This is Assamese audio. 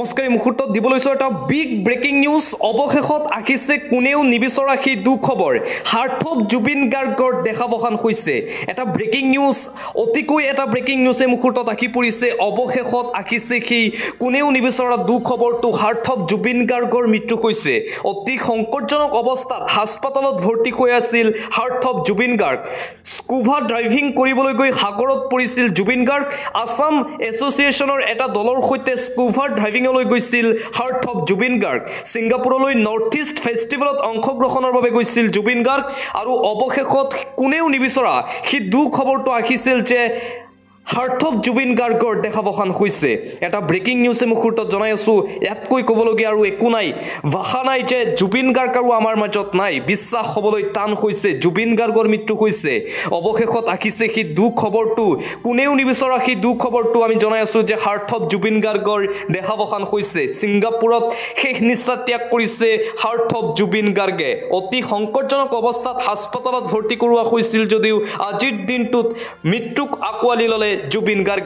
নমস্কাৰ মুহূৰ্তত দিবলৈছো এটা বিগ ব্ৰেকিং নিউজ অৱশেষত আহিছে কোনেও নিবিচৰা সেই দুখবৰ হাৰ্থব জুবিন গাৰ্গৰ দেখাবখান হৈছে এটা ব্ৰেকিং নিউজ অতিকৈ এটা ব্ৰেকিং নিউজে মুহূৰ্তত আহি পৰিছে অৱশেষত আহিছে সেই কোনেও নিবিচৰা দুখবৰটো হাৰ্থব জুবিন গাৰ্গৰ মৃত্যু হৈছে অতি সংকটজনক অৱস্থাত হাস্পতালত ভৰ্তি হৈ আছিল হাৰ্থব জুবিন গাৰ্গ স্কুবা ড্ৰাইভিং কৰিবলৈ গৈ সাগৰত পৰিছিল জুবিন গাৰ্গ আসাম এছ'চিয়েশ্যনৰ এটা দলৰ সৈতে স্কুবা ড্ৰাইভিং লৈ গৈছিল হাৰ্থব জুবিন গাৰ্গ সিংগাপুৰলৈ নৰ্থ ইষ্ট ফেষ্টিভেলত অংশগ্ৰহণৰ বাবে গৈছিল জুবিন গাৰ্গ আৰু অৱশেষত কোনেও নিবিচৰা সেই দুখবৰটো আহিছিল যে হাৰ্থব জুবিন গাৰ্গৰ দেখাবখান হৈছে এটা ব্ৰেকিং নিউজে মুহূৰ্তত জনাই আছো ইয়াতকৈ ক'বলগীয়া আৰু একো নাই ভাষা নাই যে জুবিন গাৰ্গ আৰু আমাৰ মাজত নাই বিশ্বাস হ'বলৈ টান হৈছে জুবিন গাৰ্গৰ মৃত্যু হৈছে অৱশেষত আহিছে সেই দুখবৰটো কোনেও নিবিচৰা সেই দুখবৰটো আমি জনাই আছো যে হাৰ্থব জুবিন গাৰ্গৰ দেখাবখান হৈছে সিংগাপুৰত শেষ নিশ্বাস ত্যাগ কৰিছে হাৰ্থব জুবিন গাৰ্গে অতি সংকটজনক অৱস্থাত হাস্পতালত ভৰ্তি কৰোৱা হৈছিল যদিও আজিৰ দিনটোত মৃত্যুক আকোৱালি ল'লে জুবিন গাৰ্গ